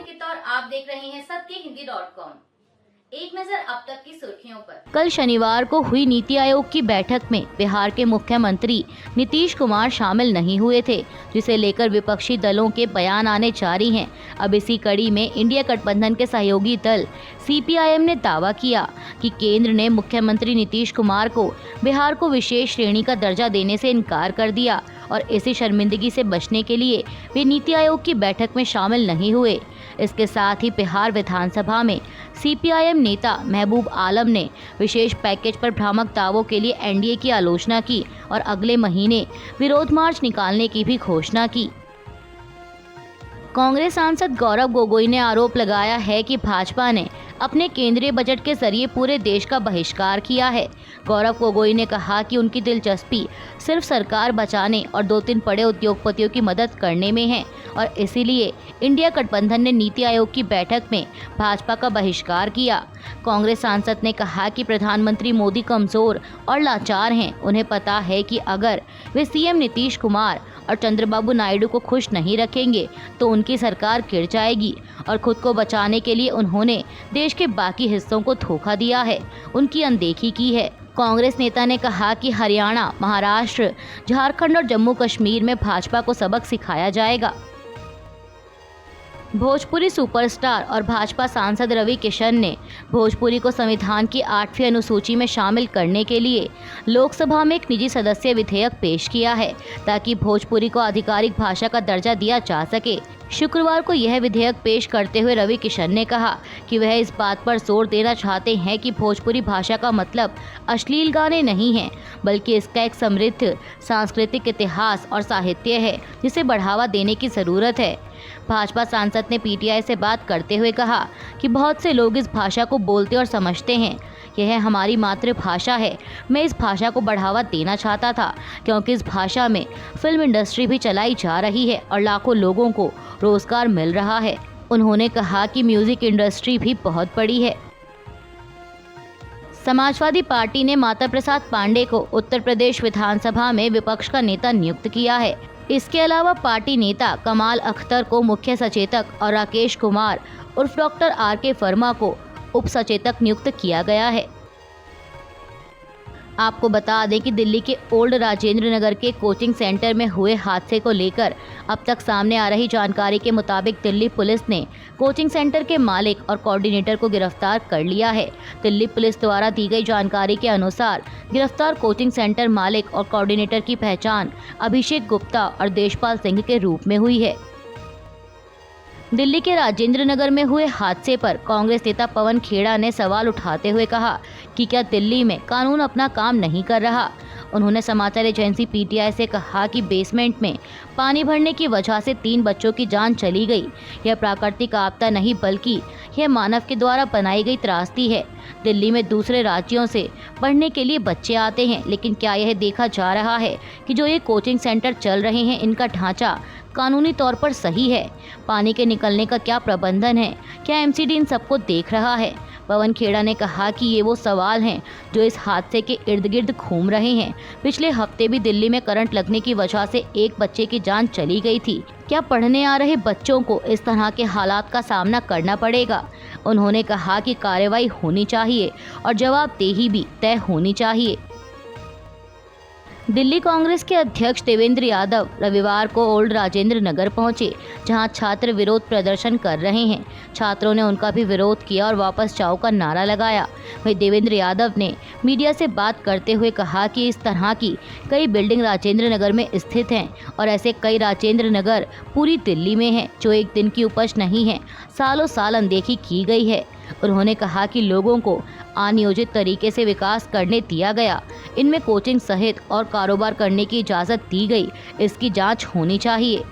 अंकिता और आप देख रहे हैं सत्यहिंदी.com। एक नजर अब तक की सुर्खियों पर। कल शनिवार को हुई नीति आयोग की बैठक में बिहार के मुख्यमंत्री नीतीश कुमार शामिल नहीं हुए थे, जिसे लेकर विपक्षी दलों के बयान आने जारी हैं। अब इसी कड़ी में इंडिया गठबंधन के सहयोगी दल सीपीआईएम ने दावा किया कि केंद्र ने मुख्यमंत्री नीतीश कुमार को बिहार को विशेष श्रेणी का दर्जा देने से इनकार कर दिया और इसी शर्मिंदगी से बचने के लिए वे नीति आयोग की बैठक में शामिल नहीं हुए। इसके साथ ही बिहार विधानसभा में सीपीआईएम नेता महबूब आलम ने विशेष पैकेज पर भ्रामक दावों के लिए एनडीए की आलोचना की और अगले महीने विरोध मार्च निकालने की भी घोषणा की। कांग्रेस सांसद गौरव गोगोई ने आरोप लगाया है कि भाजपा ने अपने केंद्रीय बजट के जरिए पूरे देश का बहिष्कार किया है। गौरव गोगोई ने कहा कि उनकी दिलचस्पी सिर्फ सरकार बचाने और 2-3 बड़े उद्योगपतियों की मदद करने में है और इसीलिए इंडिया गठबंधन ने नीति आयोग की बैठक में भाजपा का बहिष्कार किया। कांग्रेस सांसद ने कहा कि प्रधानमंत्री मोदी कमजोर और लाचार हैं। उन्हें पता है कि अगर वे सीएम नीतीश कुमार और चंद्रबाबू नायडू को खुश नहीं रखेंगे तो उनकी सरकार गिर जाएगी और खुद को बचाने के लिए उन्होंने देश के बाकी हिस्सों को धोखा दिया है, उनकी अनदेखी की है। कांग्रेस नेता ने कहा कि हरियाणा, महाराष्ट्र, झारखंड और जम्मू कश्मीर में भाजपा को सबक सिखाया जाएगा। भोजपुरी सुपरस्टार और भाजपा सांसद रवि किशन ने भोजपुरी को संविधान की 8वीं अनुसूची में शामिल करने के लिए लोकसभा में एक निजी सदस्य विधेयक पेश किया है ताकि भोजपुरी को आधिकारिक भाषा का दर्जा दिया जा सके। शुक्रवार को यह विधेयक पेश करते हुए रवि किशन ने कहा कि वह इस बात पर जोर देना चाहते हैं कि भोजपुरी भाषा का मतलब अश्लील गाने नहीं है, बल्कि इसका एक समृद्ध सांस्कृतिक इतिहास और साहित्य है जिसे बढ़ावा देने की ज़रूरत है। भाजपा सांसद ने पीटीआई से बात करते हुए कहा कि बहुत से लोग इस भाषा को बोलते और समझते हैं, यह हमारी मातृभाषा है। मैं इस भाषा को बढ़ावा देना चाहता था क्योंकि इस भाषा में फिल्म इंडस्ट्री भी चलाई जा रही है और लाखों लोगों को रोजगार मिल रहा है। उन्होंने कहा कि म्यूजिक इंडस्ट्री भी बहुत बड़ी है। समाजवादी पार्टी ने माता प्रसाद पांडे को उत्तर प्रदेश विधानसभा में विपक्ष का नेता नियुक्त किया है। इसके अलावा पार्टी नेता कमाल अख्तर को मुख्य सचेतक और राकेश कुमार उर्फ डॉक्टर आर.के. वर्मा को उप सचेतक नियुक्त किया गया है। आपको बता दें कि दिल्ली के ओल्ड राजेंद्र नगर के कोचिंग सेंटर में हुए हादसे को लेकर अब तक सामने आ रही जानकारी के मुताबिक दिल्ली पुलिस ने कोचिंग सेंटर के मालिक और कोऑर्डिनेटर को गिरफ्तार कर लिया है। दिल्ली पुलिस द्वारा दी गई जानकारी के अनुसार गिरफ्तार कोचिंग सेंटर मालिक और कोऑर्डिनेटर की पहचान अभिषेक गुप्ता और देशपाल सिंह के रूप में हुई है। दिल्ली के राजेंद्र नगर में हुए हादसे पर कांग्रेस नेता पवन खेड़ा ने सवाल उठाते हुए कहा कि क्या दिल्ली में कानून अपना काम नहीं कर रहा। उन्होंने समाचार एजेंसी पीटीआई से कहा कि बेसमेंट में पानी भरने की वजह से 3 बच्चों की जान चली गई। यह प्राकृतिक आपदा नहीं बल्कि यह मानव के द्वारा बनाई गई त्रासदी है। दिल्ली में दूसरे राज्यों से पढ़ने के लिए बच्चे आते हैं, लेकिन क्या यह देखा जा रहा है कि जो ये कोचिंग सेंटर चल रहे हैं इनका ढांचा कानूनी तौर पर सही है? पानी के निकलने का क्या प्रबंधन है? क्या एमसीडी इन सबको देख रहा है? पवन खेड़ा ने कहा कि ये वो सवाल हैं जो इस हादसे के इर्द गिर्द घूम रहे हैं। पिछले हफ्ते भी दिल्ली में करंट लगने की वजह से एक बच्चे की जान चली गई थी। क्या पढ़ने आ रहे बच्चों को इस तरह के हालात का सामना करना पड़ेगा? उन्होंने कहा कि कार्रवाई होनी चाहिए और जवाबदेही भी तय होनी चाहिए। दिल्ली कांग्रेस के अध्यक्ष देवेंद्र यादव रविवार को ओल्ड राजेंद्र नगर पहुंचे, जहां छात्र विरोध प्रदर्शन कर रहे हैं। छात्रों ने उनका भी विरोध किया और वापस जाओ का नारा लगाया। वहीं देवेंद्र यादव ने मीडिया से बात करते हुए कहा कि इस तरह की कई बिल्डिंग राजेंद्र नगर में स्थित हैं और ऐसे कई राजेंद्र नगर पूरी दिल्ली में हैं जो एक दिन की उपज नहीं है, सालों साल अनदेखी की गई है। उन्होंने कहा कि लोगों को अनियोजित तरीके से विकास करने दिया गया, इनमें कोचिंग सहित और कारोबार करने की इजाज़त दी गई, इसकी जांच होनी चाहिए।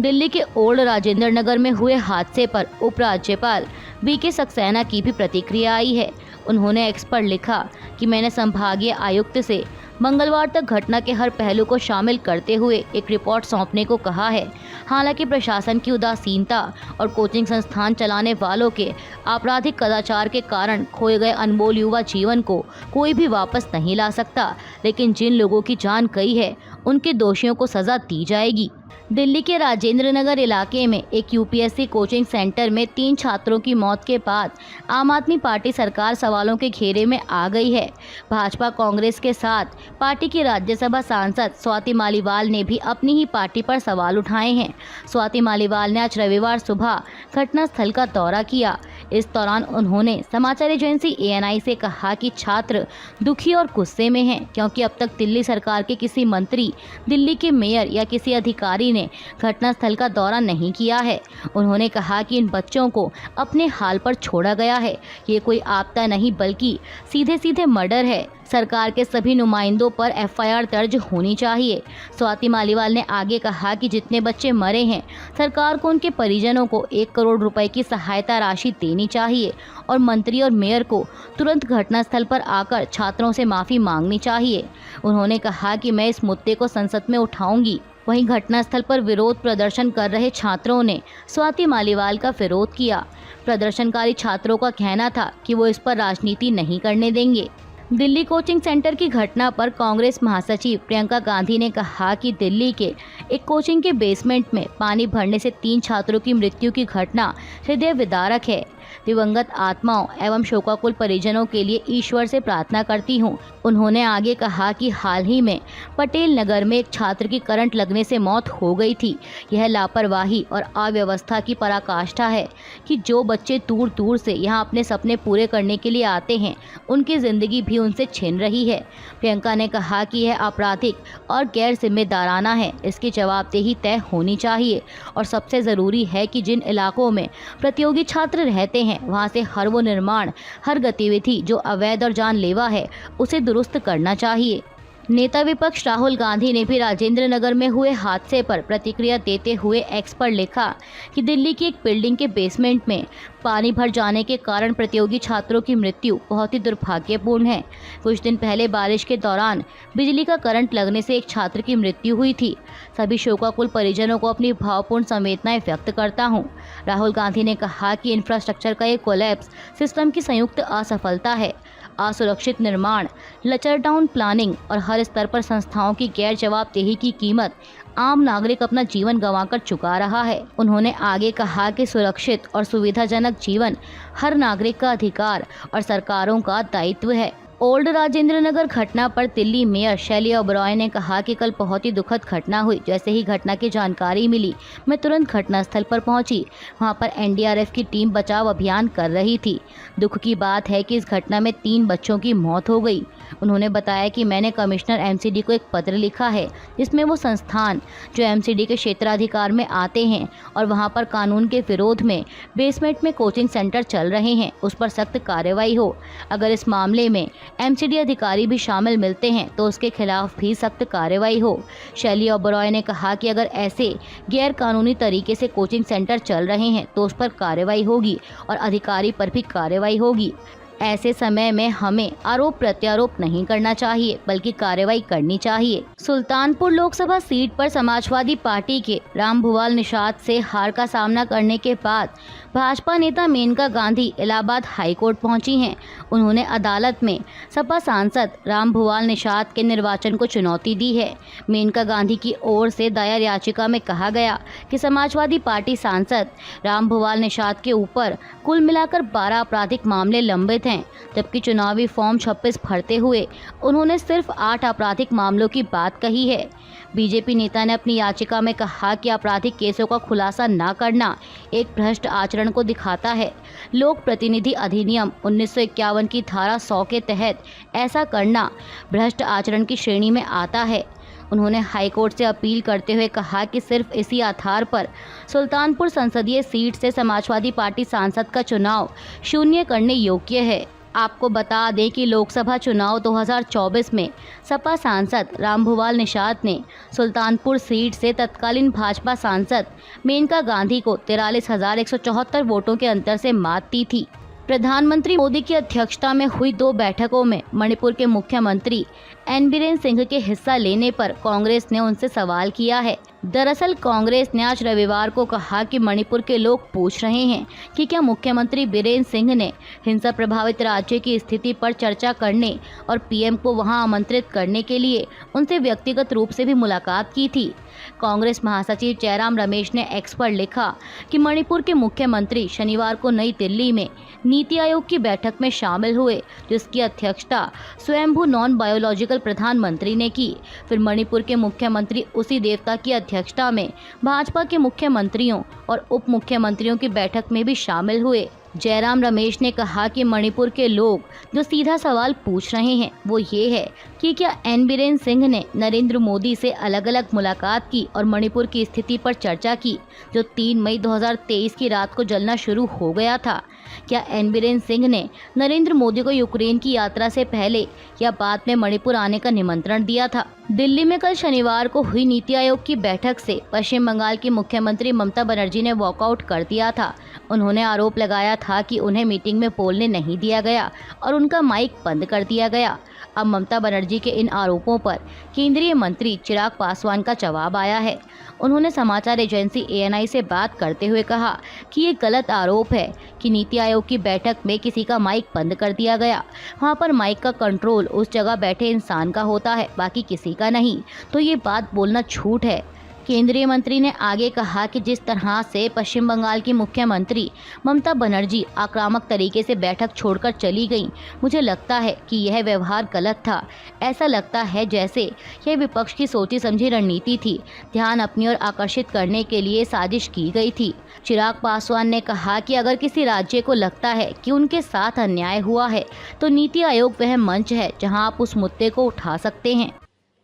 दिल्ली के ओल्ड राजेंद्र नगर में हुए हादसे पर उपराज्यपाल वीके सक्सेना की भी प्रतिक्रिया आई है। उन्होंने एक्स पर लिखा कि मैंने संभागीय आयुक्त से मंगलवार तक घटना के हर पहलू को शामिल करते हुए एक रिपोर्ट सौंपने को कहा है। हालांकि प्रशासन की उदासीनता और कोचिंग संस्थान चलाने वालों के आपराधिक कदाचार के कारण खोए गए अनमोल युवा जीवन को कोई भी वापस नहीं ला सकता, लेकिन जिन लोगों की जान गई है उनके दोषियों को सजा दी जाएगी। दिल्ली के राजेंद्र नगर इलाके में एक यूपीएससी कोचिंग सेंटर में 3 छात्रों की मौत के बाद आम आदमी पार्टी सरकार सवालों के घेरे में आ गई है। भाजपा कांग्रेस के साथ पार्टी की राज्यसभा सांसद स्वाति मालीवाल ने भी अपनी ही पार्टी पर सवाल उठाए हैं। स्वाति मालीवाल ने आज रविवार सुबह घटनास्थल का दौरा किया। इस दौरान उन्होंने समाचार एजेंसी ANI से कहा कि छात्र दुखी और गुस्से में हैं, क्योंकि अब तक दिल्ली सरकार के किसी मंत्री, दिल्ली के मेयर या किसी अधिकारी ने घटनास्थल का दौरा नहीं किया है। उन्होंने कहा कि इन बच्चों को अपने हाल पर छोड़ा गया है। ये कोई आपदा नहीं बल्कि सीधे सीधे मर्डर है। सरकार के सभी नुमाइंदों पर FIR दर्ज होनी चाहिए। स्वाति मालीवाल ने आगे कहा कि जितने बच्चे मरे हैं, सरकार को उनके परिजनों को 1 करोड़ रुपए की सहायता राशि देनी चाहिए और मंत्री और मेयर को तुरंत घटनास्थल पर आकर छात्रों से माफ़ी मांगनी चाहिए। उन्होंने कहा कि मैं इस मुद्दे को संसद में उठाऊंगी। वहीं घटनास्थल पर विरोध प्रदर्शन कर रहे छात्रों ने स्वाति मालीवाल का विरोध किया। प्रदर्शनकारी छात्रों का कहना था कि वो इस पर राजनीति नहीं करने देंगे। दिल्ली कोचिंग सेंटर की घटना पर कांग्रेस महासचिव प्रियंका गांधी ने कहा कि दिल्ली के एक कोचिंग के बेसमेंट में पानी भरने से 3 छात्रों की मृत्यु की घटना हृदय विदारक है। दिवंगत आत्माओं एवं शोकाकुल परिजनों के लिए ईश्वर से प्रार्थना करती हूँ। उन्होंने आगे कहा कि हाल ही में पटेल नगर में एक छात्र की करंट लगने से मौत हो गई थी। यह लापरवाही और अव्यवस्था की पराकाष्ठा है कि जो बच्चे दूर दूर से यहाँ अपने सपने पूरे करने के लिए आते हैं, उनकी ज़िंदगी भी उनसे छिन रही है। प्रियंका ने कहा कि यह आपराधिक और गैर जिम्मेदाराना है। इसकी जवाबदेही तय होनी चाहिए और सबसे ज़रूरी है कि जिन इलाकों में प्रतियोगी छात्र रहते हैं, वहां से हर वो निर्माण, हर गतिविधि जो अवैध और जानलेवा है, उसे दुरुस्त करना चाहिए। नेता विपक्ष राहुल गांधी ने भी राजेंद्र नगर में हुए हादसे पर प्रतिक्रिया देते हुए एक्स पर लिखा कि दिल्ली की एक बिल्डिंग के बेसमेंट में पानी भर जाने के कारण प्रतियोगी छात्रों की मृत्यु बहुत ही दुर्भाग्यपूर्ण है। कुछ दिन पहले बारिश के दौरान बिजली का करंट लगने से एक छात्र की मृत्यु हुई थी। सभी शोकाकुल परिजनों को अपनी भावपूर्ण संवेदनाएं व्यक्त करता हूं। राहुल गांधी ने कहा कि इंफ्रास्ट्रक्चर का ये कोलैप्स सिस्टम की संयुक्त असफलता है। असुरक्षित निर्माण, लचर टाउन प्लानिंग और हर स्तर पर संस्थाओं की गैर जवाबदेही की कीमत आम नागरिक अपना जीवन गंवाकर चुका रहा है। उन्होंने आगे कहा कि सुरक्षित और सुविधाजनक जीवन हर नागरिक का अधिकार और सरकारों का दायित्व है। ओल्ड राजेंद्र नगर घटना पर दिल्ली मेयर शैली ओबरॉय ने कहा कि कल बहुत ही दुखद घटना हुई। जैसे ही घटना की जानकारी मिली, मैं तुरंत घटनास्थल पर पहुंची। वहां पर NDRF की टीम बचाव अभियान कर रही थी। दुख की बात है कि इस घटना में 3 बच्चों की मौत हो गई। उन्होंने बताया कि मैंने कमिश्नर MCD को एक पत्र लिखा है, जिसमें वो संस्थान जो MCD के क्षेत्राधिकार में आते हैं और वहां पर कानून के विरोध में बेसमेंट में कोचिंग सेंटर चल रहे हैं, उस पर सख्त कार्रवाई हो। अगर इस मामले में MCD अधिकारी भी शामिल मिलते हैं तो उसके खिलाफ भी सख्त कार्रवाई हो। शैली ओबरॉय ने कहा कि अगर ऐसे गैर कानूनी तरीके से कोचिंग सेंटर चल रहे हैं तो उस पर कार्रवाई होगी और अधिकारी पर भी कार्रवाई होगी। ऐसे समय में हमें आरोप प्रत्यारोप नहीं करना चाहिए, बल्कि कार्रवाई करनी चाहिए। सुल्तानपुर लोकसभा सीट पर समाजवादी पार्टी के रामभुवाल निषाद से हार का सामना करने के बाद भाजपा नेता मेनका गांधी इलाहाबाद हाईकोर्ट पहुंची हैं। उन्होंने अदालत में सपा सांसद रामभुवाल निषाद के निर्वाचन को चुनौती दी है। मेनका गांधी की ओर से दायर याचिका में कहा गया कि समाजवादी पार्टी सांसद रामभुवाल निषाद के ऊपर कुल मिलाकर 12 आपराधिक मामले लंबित हैं, जबकि चुनावी फॉर्म 26 भरते हुए उन्होंने सिर्फ 8 आपराधिक मामलों की बात कही है। बीजेपी नेता ने अपनी याचिका में कहा कि आपराधिक केसों का खुलासा न करना एक भ्रष्ट आचरण को दिखाता है। लोक प्रतिनिधि अधिनियम 1951 की धारा 100 के तहत ऐसा करना भ्रष्ट आचरण की श्रेणी में आता है। उन्होंने हाईकोर्ट से अपील करते हुए कहा कि सिर्फ इसी आधार पर सुल्तानपुर संसदीय सीट से समाजवादी पार्टी सांसद का चुनाव शून्य करने योग्य है। आपको बता दें कि लोकसभा चुनाव 2024 में सपा सांसद रामभुवाल निषाद ने सुल्तानपुर सीट से तत्कालीन भाजपा सांसद मेनका गांधी को 43,174 वोटों के अंतर से मात दी थी। प्रधानमंत्री मोदी की अध्यक्षता में हुई 2 बैठकों में मणिपुर के मुख्यमंत्री एन बीरेन सिंह के हिस्सा लेने पर कांग्रेस ने उनसे सवाल किया है। दरअसल कांग्रेस ने आज रविवार को कहा कि मणिपुर के लोग पूछ रहे हैं कि क्या मुख्यमंत्री बीरेन सिंह ने हिंसा प्रभावित राज्य की स्थिति पर चर्चा करने और पीएम को वहां आमंत्रित करने के लिए उनसे व्यक्तिगत रूप से भी मुलाकात की थी। कांग्रेस महासचिव जयराम रमेश ने एक्स पर लिखा कि मणिपुर के मुख्यमंत्री शनिवार को नई दिल्ली में नीति आयोग की बैठक में शामिल हुए, जिसकी अध्यक्षता स्वयंभू नॉन बायोलॉजिकल प्रधानमंत्री ने की। फिर मणिपुर के मुख्यमंत्री उसी देवता की अध्यक्षता में भाजपा के मुख्यमंत्रियों और उप मुख्यमंत्रियों की बैठक में भी शामिल हुए। जयराम रमेश ने कहा कि मणिपुर के लोग जो सीधा सवाल पूछ रहे हैं वो ये है कि क्या एन बीरेन सिंह ने नरेंद्र मोदी से अलग अलग मुलाकात की और मणिपुर की स्थिति पर चर्चा की, जो 3 मई 2023 की रात को जलना शुरू हो गया था। क्या एन बीरेन सिंह ने नरेंद्र मोदी को यूक्रेन की यात्रा से पहले या बाद में मणिपुर आने का निमंत्रण दिया था? दिल्ली में कल शनिवार को हुई नीति आयोग की बैठक से पश्चिम बंगाल की मुख्यमंत्री ममता बनर्जी ने वॉकआउट कर दिया था। उन्होंने आरोप लगाया था कि उन्हें मीटिंग में बोलने नहीं दिया गया और उनका माइक बंद कर दिया गया। अब ममता बनर्जी के इन आरोपों पर केंद्रीय मंत्री चिराग पासवान का जवाब आया है। उन्होंने समाचार एजेंसी ANI से बात करते हुए कहा कि ये गलत आरोप है कि नीति आयोग की बैठक में किसी का माइक बंद कर दिया गया। वहाँ पर माइक का कंट्रोल उस जगह बैठे इंसान का होता है, बाकी किसी का नहीं, तो ये बात बोलना झूठ है। केंद्रीय मंत्री ने आगे कहा कि जिस तरह से पश्चिम बंगाल की मुख्यमंत्री ममता बनर्जी आक्रामक तरीके से बैठक छोड़कर चली गईं, मुझे लगता है कि यह व्यवहार गलत था। ऐसा लगता है जैसे यह विपक्ष की सोची समझी रणनीति थी, ध्यान अपनी ओर आकर्षित करने के लिए साजिश की गई थी। चिराग पासवान ने कहा कि अगर किसी राज्य को लगता है कि उनके साथ अन्याय हुआ है तो नीति आयोग वह मंच है जहां आप उस मुद्दे को उठा सकते हैं।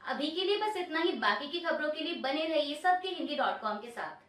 अभी के लिए बस इतना ही। बाकी की खबरों के लिए बने रहिए सबके हिंदी.com के साथ।